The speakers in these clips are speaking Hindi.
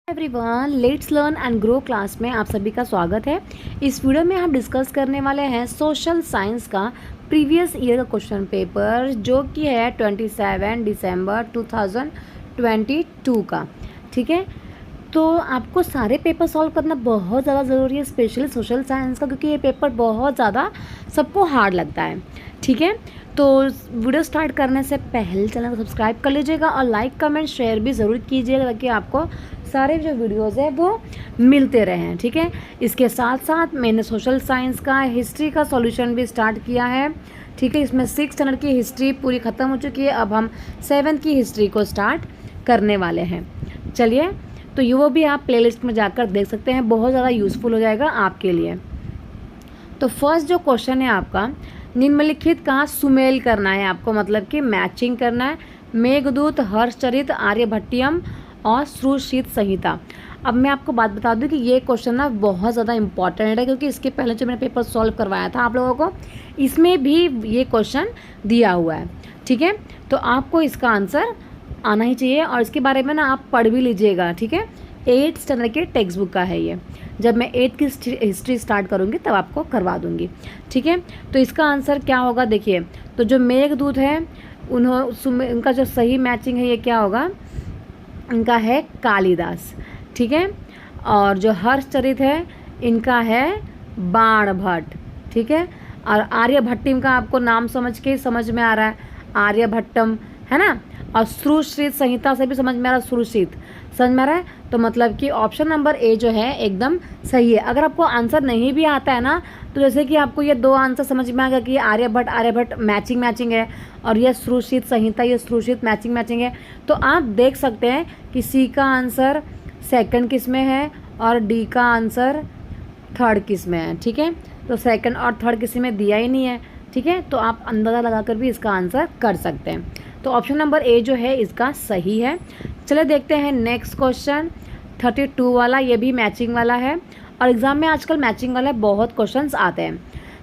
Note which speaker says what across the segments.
Speaker 1: Everyone, let's learn and grow class में आप सभी का स्वागत है। इस वीडियो में हम डिस्कस करने वाले हैं सोशल साइंस का प्रीवियस ईयर का क्वेश्चन पेपर जो कि है 27 दिसंबर 2022 का। ठीक है, तो आपको सारे पेपर सॉल्व करना बहुत ज़्यादा ज़रूरी है, स्पेशली सोशल साइंस का, क्योंकि ये पेपर बहुत ज़्यादा सबको हार्ड लगता है। ठीक है, तो वीडियो स्टार्ट करने से पहले चैनल को सब्सक्राइब कर लीजिएगा और लाइक कमेंट शेयर भी ज़रूर कीजिएगा ताकि आपको सारे जो वीडियोस है वो मिलते रहें। ठीक है, इसके साथ साथ मैंने सोशल साइंस का हिस्ट्री का सॉल्यूशन भी स्टार्ट किया है। ठीक है, इसमें 6th स्टैंडर्ड की हिस्ट्री पूरी ख़त्म हो चुकी है, अब हम 7th की हिस्ट्री को स्टार्ट करने वाले हैं। चलिए, तो ये वो भी आप प्लेलिस्ट में जाकर देख सकते हैं, बहुत ज़्यादा यूज़फुल हो जाएगा आपके लिए। तो फर्स्ट जो क्वेश्चन है आपका, निम्नलिखित का सुमेल करना है आपको, मतलब कि मैचिंग करना है। मेघदूत, हर्षचरित, आर्यभट्टियम और श्रुतशीत संहिता। अब मैं आपको बात बता दूं कि ये क्वेश्चन ना बहुत ज़्यादा इंपॉर्टेंट है, क्योंकि इसके पहले जो मैंने पेपर सॉल्व करवाया था आप लोगों को, इसमें भी ये क्वेश्चन दिया हुआ है। ठीक है, तो आपको इसका आंसर आना ही चाहिए और इसके बारे में ना आप पढ़ भी लीजिएगा। ठीक है, 8th स्टैंडर्ड के टेक्स्ट बुक का है ये। जब मैं 8th की हिस्ट्री स्टार्ट करूँगी तब आपको करवा दूँगी। ठीक है, तो इसका आंसर क्या होगा, देखिए, तो जो मेघदूत है उनका जो सही मैचिंग है ये क्या होगा, इनका है कालिदास। ठीक है, और जो हर्षचरित है इनका है बाणभट्ट। ठीक है, और आर्यभट्टिम का आपको नाम समझ में आ रहा है, आर्यभट्टम है ना। और श्रुतशीत संहिता से भी समझ में आ रहा है, श्रुतशीत समझ में आ रहा है। तो मतलब कि ऑप्शन नंबर ए जो है एकदम सही है। अगर आपको आंसर नहीं भी आता है ना, तो जैसे कि आपको ये दो आंसर समझ में आ गया कि आर्यभट्ट मैचिंग है और ये श्रुतशीत संहिता ये श्रुतशीत मैचिंग है, तो आप देख सकते हैं कि सी का आंसर सेकंड किस में है और डी का आंसर थर्ड किस में है। ठीक है, तो सेकंड और थर्ड किसी में दिया ही नहीं है। ठीक है, तो आप अंदाज़ा लगाकर भी इसका आंसर कर सकते हैं। तो ऑप्शन नंबर ए जो है इसका सही है। चलिए देखते हैं नेक्स्ट क्वेश्चन 32 वाला, ये भी मैचिंग वाला है और एग्ज़ाम में आजकल मैचिंग वाले बहुत क्वेश्चंस आते हैं।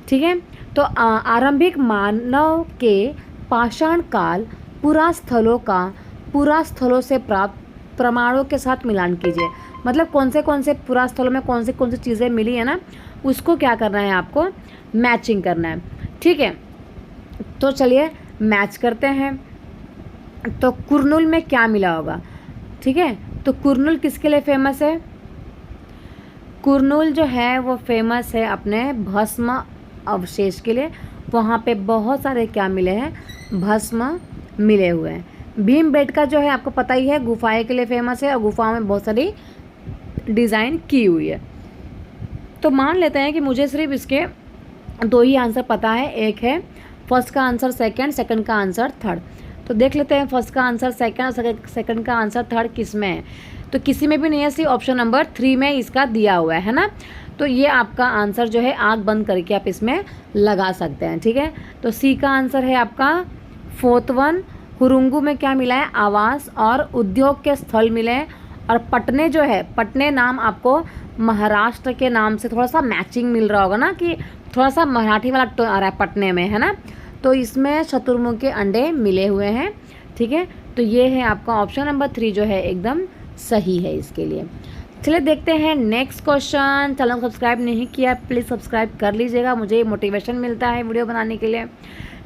Speaker 1: ठीक है, तो आरंभिक मानव के पाषाण काल पुरास्थलों से प्राप्त प्रमाणों के साथ मिलान कीजिए। मतलब कौन से पुरास्थलों में कौन सी चीज़ें मिली है ना, उसको क्या करना है, आपको मैचिंग करना है। ठीक है, तो चलिए मैच करते हैं। तो कुरनूल में क्या मिला होगा, ठीक है, तो कुरनूल किसके लिए फेमस है, कुरनूल जो है वो फेमस है अपने भस्म अवशेष के लिए। वहाँ पे बहुत सारे क्या मिले हैं, भस्म मिले हुए हैं। भीमबेटका जो है आपको पता ही है, गुफाएं के लिए फेमस है और गुफाओं में बहुत सारी डिज़ाइन की हुई है। तो मान लेते हैं कि मुझे सिर्फ इसके दो ही आंसर पता है, एक है फर्स्ट का आंसर सेकंड का आंसर थर्ड। तो देख लेते हैं फर्स्ट का आंसर सेकंड का आंसर थर्ड किस में है, तो किसी में भी नहीं है, सिर्फ ऑप्शन नंबर 3 में इसका दिया हुआ है ना। तो ये आपका आंसर जो है आँख बंद करके आप इसमें लगा सकते हैं। ठीक है, तो सी का आंसर है आपका 4th वन। हुरुंगू में क्या मिला है, आवास और उद्योग के स्थल मिले हैं। और पटने जो है, पटने नाम आपको महाराष्ट्र के नाम से थोड़ा सा मैचिंग मिल रहा होगा ना, कि थोड़ा सा मराठी वाला टोन आ रहा है पटने में, है ना। तो इसमें शुतुरमुर्ग के अंडे मिले हुए हैं। ठीक है, तो ये है आपका ऑप्शन नंबर 3 जो है एकदम सही है इसके लिए। चलिए देखते हैं नेक्स्ट क्वेश्चन। चैनल को सब्सक्राइब नहीं किया प्लीज़ सब्सक्राइब कर लीजिएगा, मुझे मोटिवेशन मिलता है वीडियो बनाने के लिए।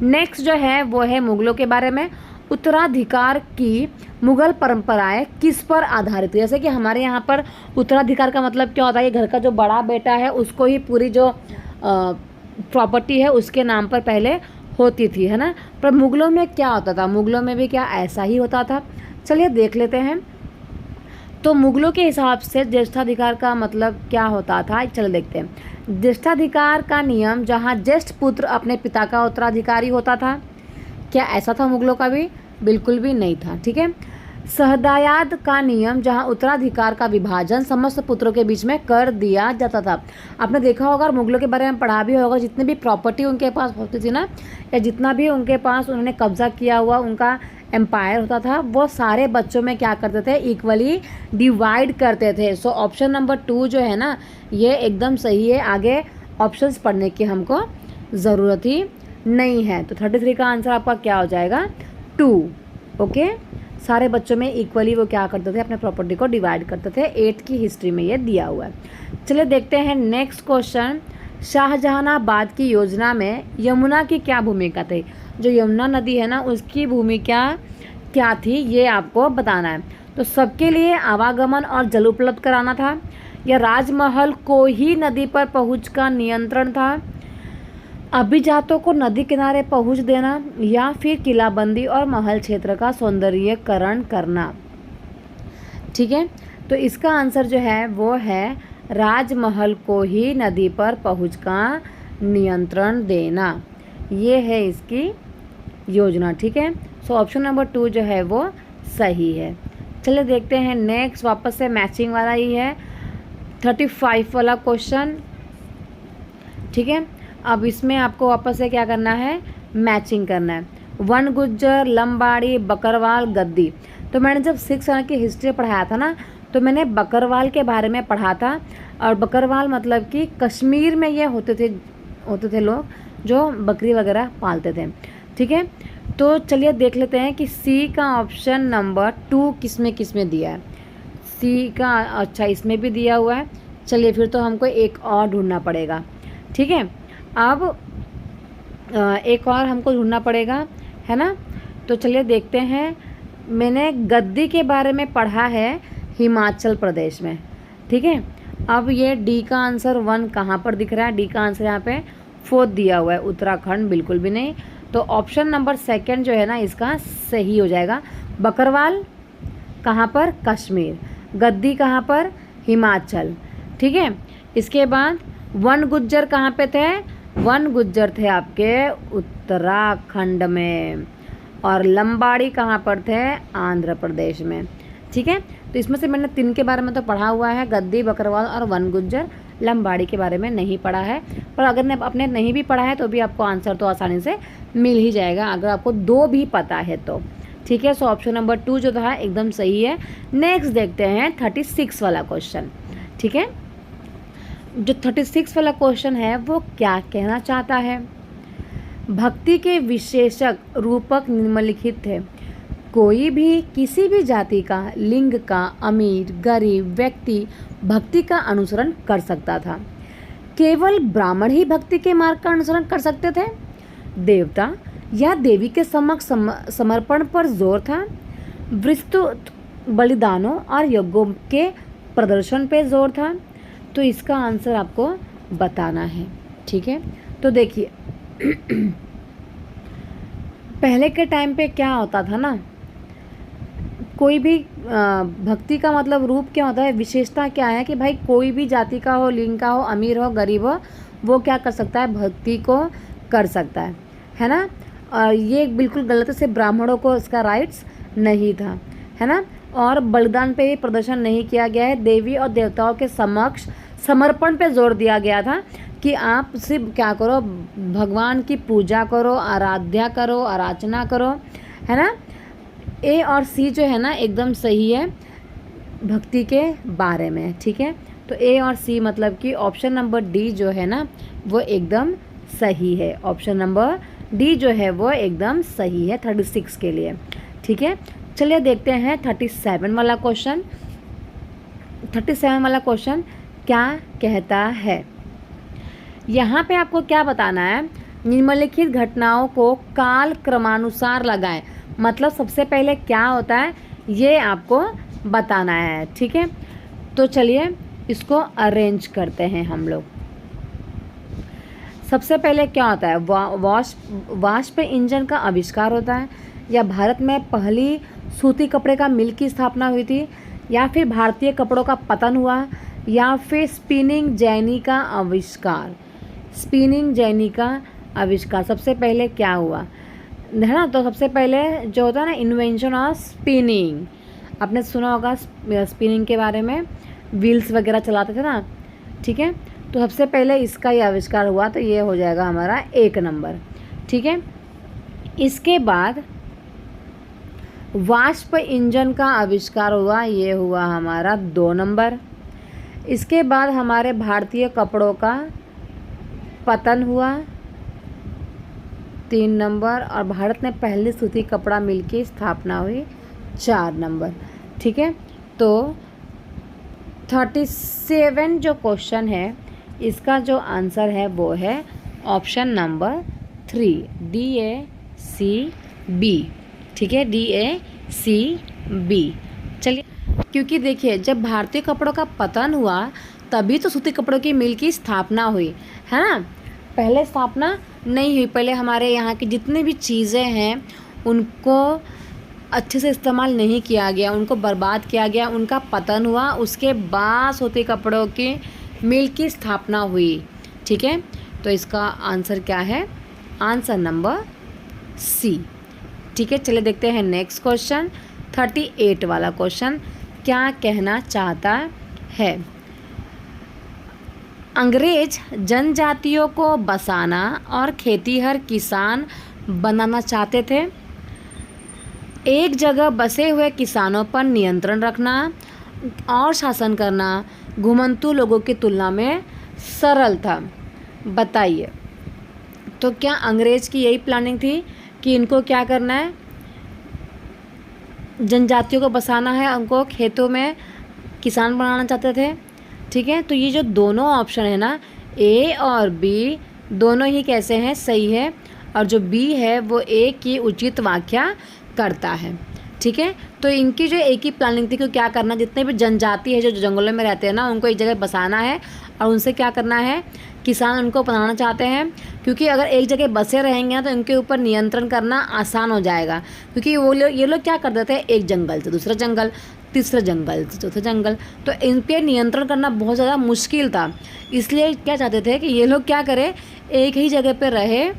Speaker 1: नेक्स्ट जो है वो है मुगलों के बारे में। उत्तराधिकार की मुगल परंपराएं किस पर आधारित है। जैसे कि हमारे यहाँ पर उत्तराधिकार का मतलब क्या होता है, ये घर का जो बड़ा बेटा है उसको ही पूरी जो प्रॉपर्टी है उसके नाम पर पहले होती थी, है ना। पर मुगलों में क्या होता था, मुगलों में भी क्या ऐसा ही होता था। चलिए देख लेते हैं। तो मुगलों के हिसाब से ज्येष्ठाधिकार का मतलब क्या होता था, चलो देखते हैं। ज्येष्ठाधिकार का नियम जहाँ ज्येष्ठ पुत्र अपने पिता का उत्तराधिकारी होता था, क्या ऐसा था मुगलों का भी, बिल्कुल भी नहीं था। ठीक है, सहदायाद का नियम जहाँ उत्तराधिकार का विभाजन समस्त पुत्रों के बीच में कर दिया जाता था। आपने देखा होगा और मुगलों के बारे में पढ़ा भी होगा, जितनी भी प्रॉपर्टी उनके पास होती थी ना, या जितना भी उनके पास उन्होंने कब्जा किया हुआ उनका एम्पायर होता था, वो सारे बच्चों में क्या करते थे, इक्वली डिवाइड करते थे। सो ऑप्शन नंबर 2 जो है ना ये एकदम सही है। आगे ऑप्शंस पढ़ने की हमको ज़रूरत ही नहीं है। तो 33 का आंसर आपका क्या हो जाएगा, 2। ओके, सारे बच्चों में इक्वली वो क्या करते थे, अपने प्रॉपर्टी को डिवाइड करते थे। 8th की हिस्ट्री में ये दिया हुआ है। चलिए देखते हैं नेक्स्ट क्वेश्चन। शाहजहानाबाद की योजना में यमुना की क्या भूमिका थी? जो यमुना नदी है ना, उसकी भूमिका क्या थी, ये आपको बताना है। तो सबके लिए आवागमन और जल उपलब्ध कराना था, या राजमहल को ही नदी पर पहुँच का नियंत्रण था, अभिजातों को नदी किनारे पहुंच देना, या फिर किलाबंदी और महल क्षेत्र का सौंदर्यीकरण करना। ठीक है, तो इसका आंसर जो है वो है राजमहल को ही नदी पर पहुंच का नियंत्रण देना। ये है इसकी योजना। ठीक है, सो ऑप्शन नंबर 2 जो है वो सही है। चलिए देखते हैं नेक्स्ट, वापस से मैचिंग वाला ही है, 35 वाला क्वेश्चन। ठीक है, अब इसमें आपको वापस से क्या करना है, मैचिंग करना है। वन गुज्जर, लंबाड़ी, बकरवाल, गद्दी। तो मैंने जब 6 साल की हिस्ट्री पढ़ाया था ना, तो मैंने बकरवाल के बारे में पढ़ा था। और बकरवाल मतलब कि कश्मीर में ये होते थे लोग जो बकरी वगैरह पालते थे। ठीक है, तो चलिए देख लेते हैं कि सी का ऑप्शन नंबर 2 किसमें दिया है। सी का, अच्छा इसमें भी दिया हुआ है। चलिए फिर तो हमको एक और ढूंढना पड़ेगा। ठीक है, अब एक और हमको ढूंढना पड़ेगा, है ना। तो चलिए देखते हैं। मैंने गद्दी के बारे में पढ़ा है हिमाचल प्रदेश में। ठीक है, अब ये डी का आंसर 1 कहाँ पर दिख रहा है? डी का आंसर यहाँ पे 4 दिया हुआ है, उत्तराखंड बिल्कुल भी नहीं। तो ऑप्शन नंबर 2 जो है ना, इसका सही हो जाएगा। बकरवाल कहाँ पर? कश्मीर। गद्दी कहाँ पर? हिमाचल। ठीक है, इसके बाद वन गुज्जर कहाँ पे थे? वन गुज्जर थे आपके उत्तराखंड में। और लंबाड़ी कहाँ पर थे? आंध्र प्रदेश में। ठीक है, तो इसमें से मैंने 3 के बारे में तो पढ़ा हुआ है, गद्दी, बकरवाल और वन गुज्जर। लंबाड़ी के बारे में नहीं पढ़ा है, पर अगर आपने नहीं भी पढ़ा है तो भी आपको आंसर तो आसानी से मिल ही जाएगा, अगर आपको 2 भी पता है तो। ठीक है, सो ऑप्शन नंबर 2 जो था एकदम सही है। नेक्स्ट देखते हैं 36 वाला क्वेश्चन। ठीक है, जो 36 वाला क्वेश्चन है वो क्या कहना चाहता है? भक्ति के विशेषक रूपक निम्नलिखित थे। कोई भी किसी भी जाति का, लिंग का, अमीर गरीब व्यक्ति भक्ति का अनुसरण कर सकता था। केवल ब्राह्मण ही भक्ति के मार्ग का अनुसरण कर सकते थे। देवता या देवी के समक्ष समर्पण पर जोर था। विस्तृत बलिदानों और यज्ञों के प्रदर्शन पे जोर था। तो इसका आंसर आपको बताना है। ठीक है, तो देखिए पहले के टाइम पे क्या होता था ना, कोई भी भक्ति का मतलब रूप क्या होता है, विशेषता क्या है कि भाई कोई भी जाति का हो, लिंग का हो, अमीर हो, गरीब हो, वो क्या कर सकता है? भक्ति को कर सकता है ना। और ये बिल्कुल गलत है, सिर्फ ब्राह्मणों को इसका राइट्स नहीं था, है ना। और बलिदान पे भी प्रदर्शन नहीं किया गया है। देवी और देवताओं के समक्ष समर्पण पे जोर दिया गया था कि आप सिर्फ क्या करो, भगवान की पूजा करो, आराध्या करो, आराधना करो, है ना। ए और सी जो है ना एकदम सही है भक्ति के बारे में। ठीक है, तो ए और सी मतलब कि ऑप्शन नंबर डी जो है ना वो एकदम सही है। ऑप्शन नंबर डी जो है वो एकदम सही है 36 के लिए। ठीक है, चलिए देखते हैं 37 वाला क्वेश्चन। 37 वाला क्वेश्चन क्या कहता है? यहाँ पे आपको क्या बताना है? निम्नलिखित घटनाओं को काल क्रमानुसार लगाएं। मतलब सबसे पहले क्या होता है ये आपको बताना है। ठीक है, तो चलिए इसको अरेंज करते हैं हम लोग। सबसे पहले क्या होता है? वाष्प इंजन का आविष्कार होता है, या भारत में पहली सूती कपड़े का मिल की स्थापना हुई थी, या फिर भारतीय कपड़ों का पतन हुआ, या फिर स्पिनिंग जेनी का आविष्कार। स्पिनिंग जेनी का आविष्कार सबसे पहले क्या हुआ, है ना। तो सबसे पहले जो होता है ना इन्वेंशन ऑफ स्पिनिंग, आपने सुना होगा स्पिनिंग के बारे में, व्हील्स वगैरह चलाते थे ना। ठीक है, तो सबसे पहले इसका ही आविष्कार हुआ, तो ये हो जाएगा हमारा 1 नंबर। ठीक है, इसके बाद वाष्प इंजन का आविष्कार हुआ, ये हुआ हमारा 2 नंबर। इसके बाद हमारे भारतीय कपड़ों का पतन हुआ 3 नंबर, और भारत में पहली सूती कपड़ा मिल की स्थापना हुई 4 नंबर। ठीक है, तो 37 जो क्वेश्चन है इसका जो आंसर है वो है ऑप्शन नंबर 3, DACB। ठीक है, DACB। चलिए, क्योंकि देखिए जब भारतीय कपड़ों का पतन हुआ तभी तो सूती कपड़ों की मिल की स्थापना हुई, है ना। पहले स्थापना नहीं हुई, पहले हमारे यहाँ की जितनी भी चीज़ें हैं उनको अच्छे से इस्तेमाल नहीं किया गया, उनको बर्बाद किया गया, उनका पतन हुआ, उसके बाद सूती कपड़ों की मिल की स्थापना हुई। ठीक है, तो इसका आंसर क्या है, आंसर नंबर सी। ठीक है, चलिए देखते हैं नेक्स्ट क्वेश्चन, 38 वाला क्वेश्चन क्या कहना चाहता है। अंग्रेज जनजातियों को बसाना और खेतीहर किसान बनाना चाहते थे। एक जगह बसे हुए किसानों पर नियंत्रण रखना और शासन करना घुमंतू लोगों की तुलना में सरल था। बताइए, तो क्या अंग्रेज की यही प्लानिंग थी कि इनको क्या करना है, जनजातियों को बसाना है, उनको खेतों में किसान बनाना चाहते थे। ठीक है, तो ये जो दोनों ऑप्शन है ना, ए और बी दोनों ही कैसे हैं, सही है, और जो बी है वो ए की उचित व्याख्या करता है। ठीक है, तो इनकी जो एक ही प्लानिंग थी कि क्या करना, जितने भी जनजाति है जो जंगलों में रहते हैं ना उनको एक जगह बसाना है और उनसे क्या करना है, किसान उनको बनाना चाहते हैं, क्योंकि अगर एक जगह बसे रहेंगे ना तो इनके ऊपर नियंत्रण करना आसान हो जाएगा, क्योंकि ये लोग क्या करते थे, एक जंगल से दूसरा जंगल, तीसरा जंगल से चौथा जंगल, तो इन पर नियंत्रण करना बहुत ज़्यादा मुश्किल था। इसलिए क्या चाहते थे कि ये लोग क्या करें, एक ही जगह पर रहे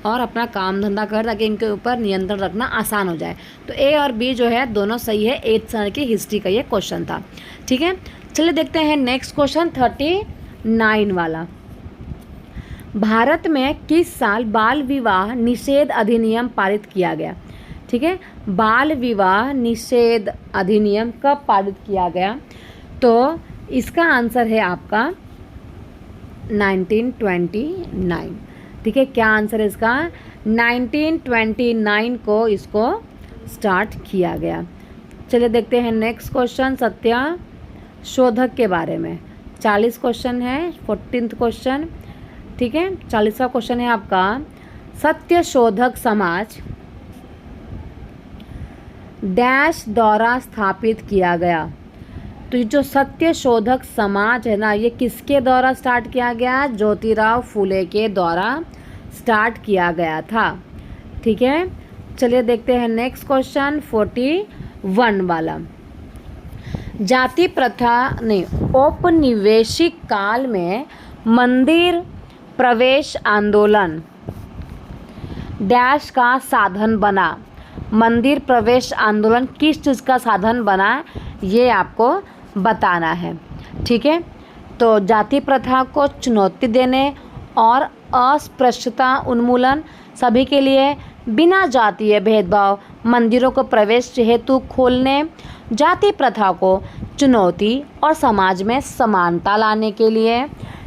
Speaker 1: और अपना काम धंधा कर, ताकि इनके ऊपर नियंत्रण रखना आसान हो जाए। तो ए और बी जो है दोनों सही है, 8th स्टैंडर्ड की हिस्ट्री का ये क्वेश्चन था। ठीक है, चलिए देखते हैं नेक्स्ट क्वेश्चन 39 वाला। भारत में किस साल बाल विवाह निषेध अधिनियम पारित किया गया। ठीक है, बाल विवाह निषेध अधिनियम कब पारित किया गया, तो इसका आंसर है आपका 1929। ठीक है, क्या आंसर है इसका, 1929 को इसको स्टार्ट किया गया। चलिए देखते हैं नेक्स्ट क्वेश्चन, सत्या शोधक के बारे में। 40 क्वेश्चन है, 14th क्वेश्चन। ठीक है, 40वां क्वेश्चन है आपका, सत्य शोधक समाज डैश द्वारा स्थापित किया गया। तो जो सत्य शोधक समाज है ना, ये किसके द्वारा स्टार्ट किया गया, ज्योतिराव फुले के द्वारा स्टार्ट किया गया था। ठीक है, चलिए देखते हैं नेक्स्ट क्वेश्चन 41 वाला। जाति प्रथा ने औपनिवेशिक काल में मंदिर प्रवेश आंदोलन डैश का साधन बना। मंदिर प्रवेश आंदोलन किस चीज़ का साधन बना, ये आपको बताना है। ठीक है, तो जाति प्रथा को चुनौती देने और अस्पृश्यता उन्मूलन, सभी के लिए बिना जातीय भेदभाव मंदिरों को प्रवेश हेतु खोलने, जाति प्रथा को चुनौती और समाज में समानता लाने के लिए,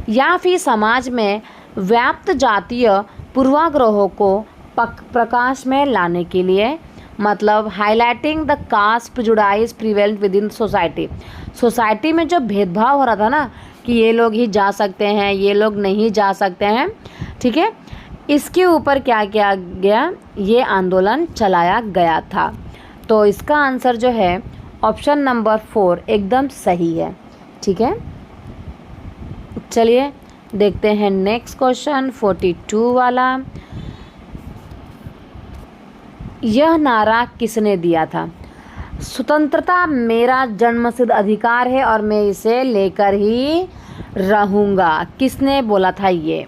Speaker 1: या फिर समाज में व्याप्त जातीय पूर्वाग्रहों को प्रकाश में लाने के लिए, मतलब highlighting the caste prejudice prevalent within society. Society में जो भेदभाव हो रहा था ना कि ये लोग ही जा सकते हैं, ये लोग नहीं जा सकते हैं, ठीक है, इसके ऊपर क्या किया गया, ये आंदोलन चलाया गया था। तो इसका आंसर जो है ऑप्शन नंबर 4 एकदम सही है। ठीक है, चलिए देखते हैं नेक्स्ट क्वेश्चन 42 वाला। यह नारा किसने दिया था। स्वतंत्रता मेरा जन्मसिद्ध अधिकार है और मैं इसे लेकर ही रहूँगा। किसने बोला था ये,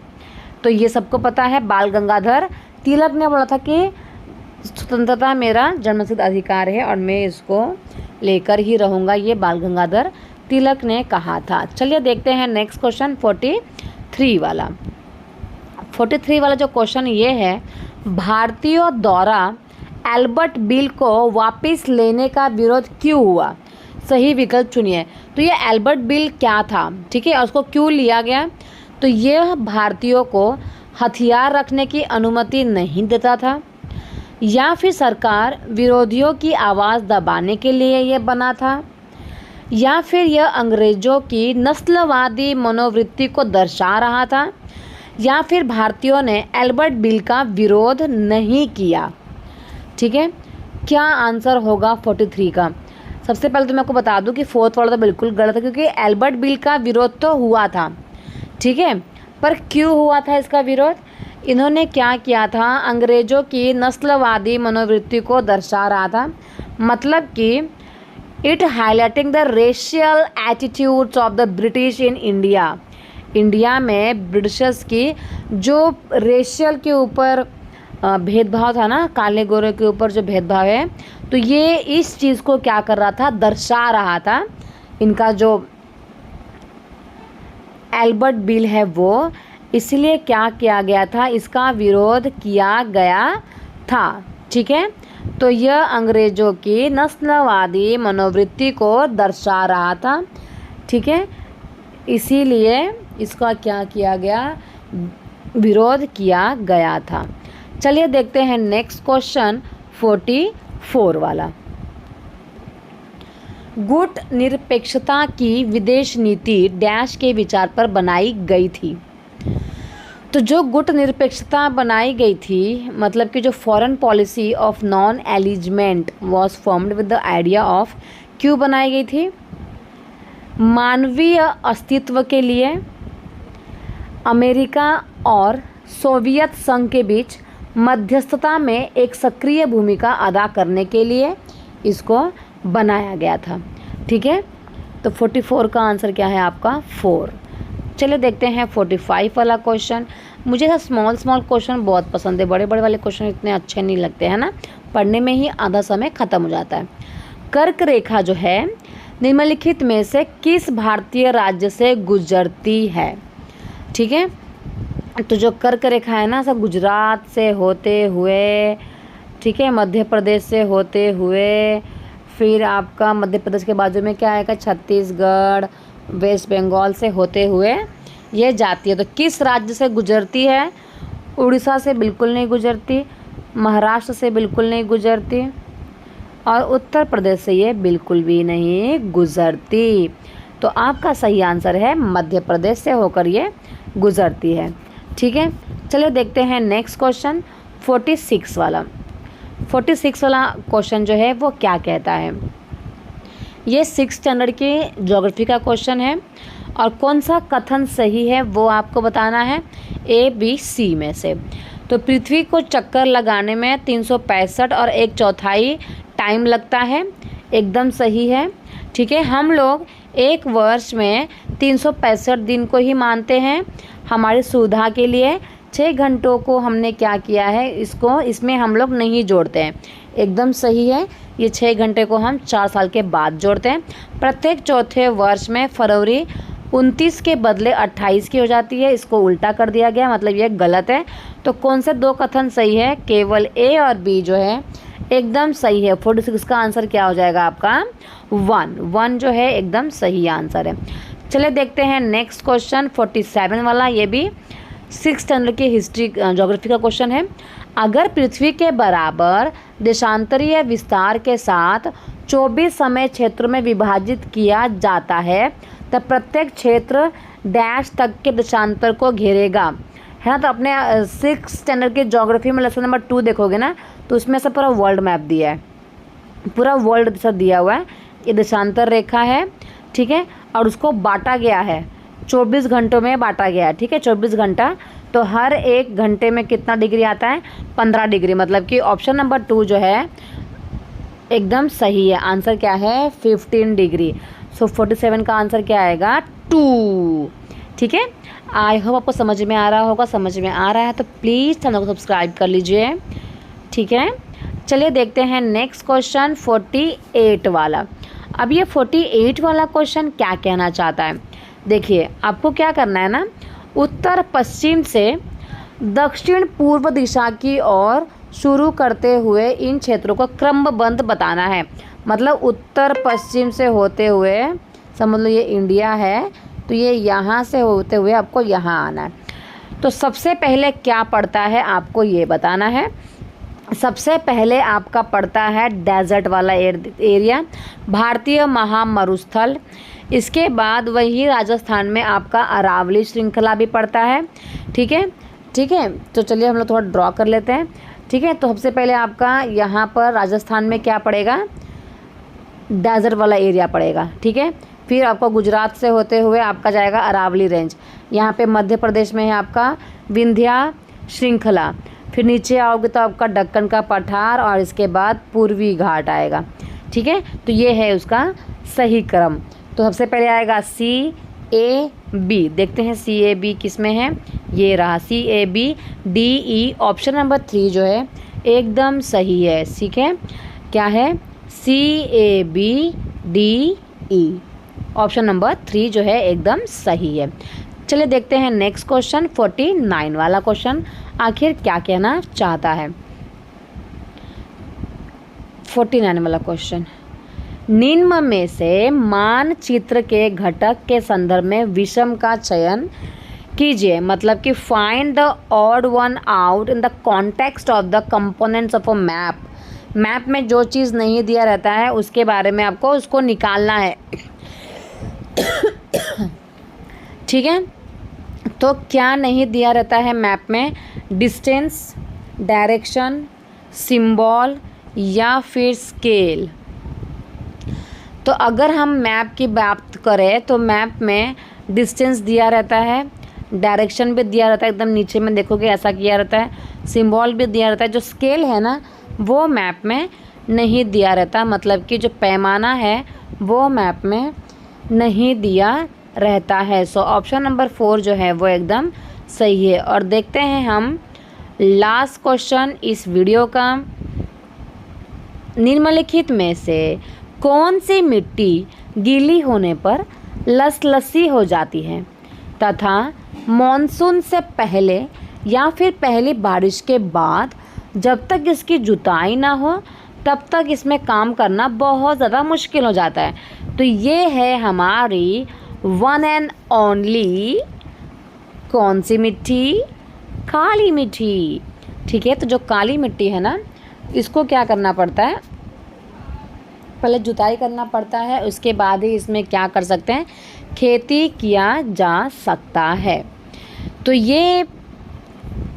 Speaker 1: तो ये सबको पता है, बाल गंगाधर तिलक ने बोला था कि स्वतंत्रता मेरा जन्मसिद्ध अधिकार है और मैं इसको लेकर ही रहूँगा, ये बाल गंगाधर तिलक ने कहा था। चलिए देखते हैं नेक्स्ट क्वेश्चन 43 वाला। 43 वाला जो क्वेश्चन ये है, भारतीयों द्वारा एल्बर्ट बिल को वापस लेने का विरोध क्यों हुआ। सही विकल्प चुनिए। तो ये एल्बर्ट बिल क्या था, ठीक है, और उसको क्यों लिया गया, तो यह भारतीयों को हथियार रखने की अनुमति नहीं देता था, या फिर सरकार विरोधियों की आवाज़ दबाने के लिए ये बना था, या फिर यह अंग्रेज़ों की नस्लवादी मनोवृत्ति को दर्शा रहा था, या फिर भारतीयों ने एल्बर्ट बिल का विरोध नहीं किया। ठीक है, क्या आंसर होगा 43 का? सबसे पहले तो मैं आपको बता दूं कि फोर्थ वाला तो बिल्कुल गलत है, क्योंकि एल्बर्ट बिल का विरोध तो हुआ था। ठीक है, पर क्यों हुआ था इसका विरोध? इन्होंने क्या किया था? अंग्रेज़ों की नस्लवादी मनोवृत्ति को दर्शा रहा था, मतलब कि it highlighting the racial attitudes of the British in India. India में ब्रिटिशर्स की जो रेशियल के ऊपर भेदभाव था ना, काले गोरे के ऊपर जो भेदभाव है, तो ये इस चीज़ को क्या कर रहा था? दर्शा रहा था। इनका जो एल्बर्ट बिल है वो, इसलिए क्या किया गया था? इसका विरोध किया गया था। ठीक है, तो यह अंग्रेज़ों की नस्लवादी मनोवृत्ति को दर्शा रहा था। ठीक है, इसीलिए इसका क्या किया गया? विरोध किया गया था। चलिए देखते हैं नेक्स्ट क्वेश्चन 44 वाला। गुट निरपेक्षता की विदेश नीति डैश के विचार पर बनाई गई थी। तो जो गुट निरपेक्षता बनाई गई थी, मतलब कि जो foreign policy of non alignment was formed with the idea of, क्यों बनाई गई थी? मानवीय अस्तित्व के लिए, अमेरिका और सोवियत संघ के बीच मध्यस्थता में एक सक्रिय भूमिका अदा करने के लिए इसको बनाया गया था। ठीक है, तो 44 का आंसर क्या है आपका? 4। चलिए देखते हैं 45 वाला क्वेश्चन। मुझे ऐसा स्मॉल क्वेश्चन बहुत पसंद है, बड़े बड़े वाले क्वेश्चन इतने अच्छे नहीं लगते हैं ना, पढ़ने में ही आधा समय ख़त्म हो जाता है। कर्क रेखा जो है निम्नलिखित में से किस भारतीय राज्य से गुजरती है? ठीक है, तो जो कर्क रेखा है ना, सब गुजरात से होते हुए, ठीक है, मध्य प्रदेश से होते हुए, फिर आपका मध्य प्रदेश के बाजू में क्या आएगा? छत्तीसगढ़, वेस्ट बंगाल से होते हुए ये जाती है। तो किस राज्य से गुजरती है? उड़ीसा से बिल्कुल नहीं गुजरती, महाराष्ट्र से बिल्कुल नहीं गुजरती, और उत्तर प्रदेश से ये बिल्कुल भी नहीं गुजरती। तो आपका सही आंसर है मध्य प्रदेश से होकर ये गुजरती है। ठीक है, चलिए देखते हैं नेक्स्ट क्वेश्चन 46 वाला। 46 वाला क्वेश्चन जो है वो क्या कहता है? ये 6th स्टैंडर्ड के ज्योग्राफी का क्वेश्चन है, और कौन सा कथन सही है वो आपको बताना है A, B, C में से। तो पृथ्वी को चक्कर लगाने में 365 और 1/4 टाइम लगता है, एकदम सही है। ठीक है, हम लोग एक वर्ष में 365 दिन को ही मानते हैं। हमारी सुविधा के लिए 6 घंटों को हमने क्या किया है, इसमें हम लोग नहीं जोड़ते हैं, एकदम सही है। ये 6 घंटे को हम 4 साल के बाद जोड़ते हैं। प्रत्येक चौथे वर्ष में फरवरी 29 के बदले 28 की हो जाती है, इसको उल्टा कर दिया गया, मतलब ये गलत है। तो कौन से 2 कथन सही है? केवल A और B जो है एकदम सही है। 46 का आंसर क्या हो जाएगा आपका? 1 जो है एकदम सही आंसर है। चलिए देखते हैं नेक्स्ट क्वेश्चन 47 वाला। ये भी 6th स्टैंडर्ड की हिस्ट्री ज्योग्राफी का क्वेश्चन है। अगर पृथ्वी के बराबर देशांतरीय विस्तार के साथ 24 समय क्षेत्रों में विभाजित किया जाता है, तब प्रत्येक क्षेत्र डैश तक के देशांतर को घेरेगा, है ना। तो अपने 6th स्टैंडर्ड के ज्योग्राफी में लेसन नंबर 2 देखोगे ना, तो उसमें से पूरा वर्ल्ड मैप दिया है, पूरा वर्ल्ड सब दिया हुआ है। ये देशांतर रेखा है, ठीक है, और उसको बांटा गया है 24 घंटों में बांटा गया है, ठीक है, 24 घंटा। तो हर एक घंटे में कितना डिग्री आता है? 15 डिग्री, मतलब कि ऑप्शन नंबर 2 जो है एकदम सही है। आंसर क्या है? 15 डिग्री। सो 47 का आंसर क्या आएगा? 2। ठीक है, आई होप आपको समझ में आ रहा होगा। समझ में आ रहा है तो प्लीज़ चैनल को सब्सक्राइब कर लीजिए, ठीक है। चलिए देखते हैं नेक्स्ट क्वेश्चन 48 वाला। अब ये 48 वाला क्वेश्चन क्या कहना चाहता है? देखिए, आपको क्या करना है ना, उत्तर पश्चिम से दक्षिण पूर्व दिशा की ओर शुरू करते हुए इन क्षेत्रों को क्रमबद्ध बताना है। मतलब उत्तर पश्चिम से होते हुए, समझ लो ये इंडिया है, तो ये यहाँ से होते हुए आपको यहाँ आना है। तो सबसे पहले क्या पड़ता है आपको ये बताना है। सबसे पहले आपका पड़ता है डेजर्ट वाला एरिया, भारतीय महामरुस्थल। इसके बाद वही राजस्थान में आपका अरावली श्रृंखला भी पड़ता है। ठीक है, ठीक है, तो चलिए हम लोग थोड़ा ड्रॉ कर लेते हैं। ठीक है, तो सबसे पहले आपका यहाँ पर राजस्थान में क्या पड़ेगा, डेजर्ट वाला एरिया पड़ेगा। ठीक है, फिर आपको गुजरात से होते हुए आपका जाएगा अरावली रेंज। यहाँ पे मध्य प्रदेश में है आपका विंध्या श्रृंखला। फिर नीचे आओगे तो आपका दक्कन का पठार और इसके बाद पूर्वी घाट आएगा। ठीक है, तो ये है उसका सही क्रम। तो सबसे पहले आएगा CAB। देखते हैं CAB किस में है, ये रहा CABDE। ऑप्शन नंबर 3 जो है एकदम सही है। ठीक है, क्या है, CABDE। ऑप्शन नंबर 3 जो है एकदम सही है। चलिए देखते हैं नेक्स्ट क्वेश्चन, 49 वाला क्वेश्चन आखिर क्या कहना चाहता है। 49 वाला क्वेश्चन, निम्न में से मानचित्र के घटक के संदर्भ में विषम का चयन कीजिए। मतलब कि find the odd one out in the context of the components of a map. Map में जो चीज़ नहीं दिया रहता है उसके बारे में आपको उसको निकालना है। ठीक है, तो क्या नहीं दिया रहता है मैप में, डिस्टेंस, डायरेक्शन, सिंबल या फिर स्केल। तो अगर हम मैप की बात करें तो मैप में डिस्टेंस दिया रहता है, डायरेक्शन भी दिया रहता है, एकदम नीचे में देखोगे ऐसा किया रहता है, सिंबल भी दिया रहता है। जो स्केल है ना वो मैप में नहीं दिया रहता, मतलब कि जो पैमाना है वो मैप में नहीं दिया रहता है। सो ऑप्शन नंबर 4 जो है वो एकदम सही है। और देखते हैं हम लास्ट क्वेश्चन इस वीडियो का, निम्नलिखित में से कौन सी मिट्टी गीली होने पर लसलसी हो जाती है तथा मॉनसून से पहले या फिर पहली बारिश के बाद जब तक इसकी जुताई ना हो तब तक इसमें काम करना बहुत ज़्यादा मुश्किल हो जाता है। तो ये है हमारी वन एंड ओनली कौन सी मिट्टी, काली मिट्टी। ठीक है, तो जो काली मिट्टी है ना इसको क्या करना पड़ता है, पहले जुताई करना पड़ता है, उसके बाद ही इसमें क्या कर सकते हैं, खेती किया जा सकता है। तो ये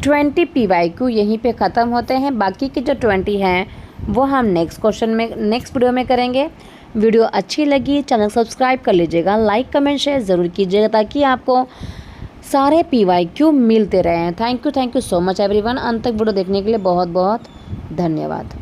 Speaker 1: 20 PYQ यहीं पे ख़त्म होते हैं। बाकी के जो 20 हैं वो हम नेक्स्ट क्वेश्चन में नेक्स्ट वीडियो में करेंगे। वीडियो अच्छी लगी चैनल सब्सक्राइब कर लीजिएगा, लाइक कमेंट शेयर ज़रूर कीजिएगा ताकि आपको सारे PYQ मिलते रहें। Thank you so much everyone. अंत तक वीडियो देखने के लिए बहुत बहुत धन्यवाद।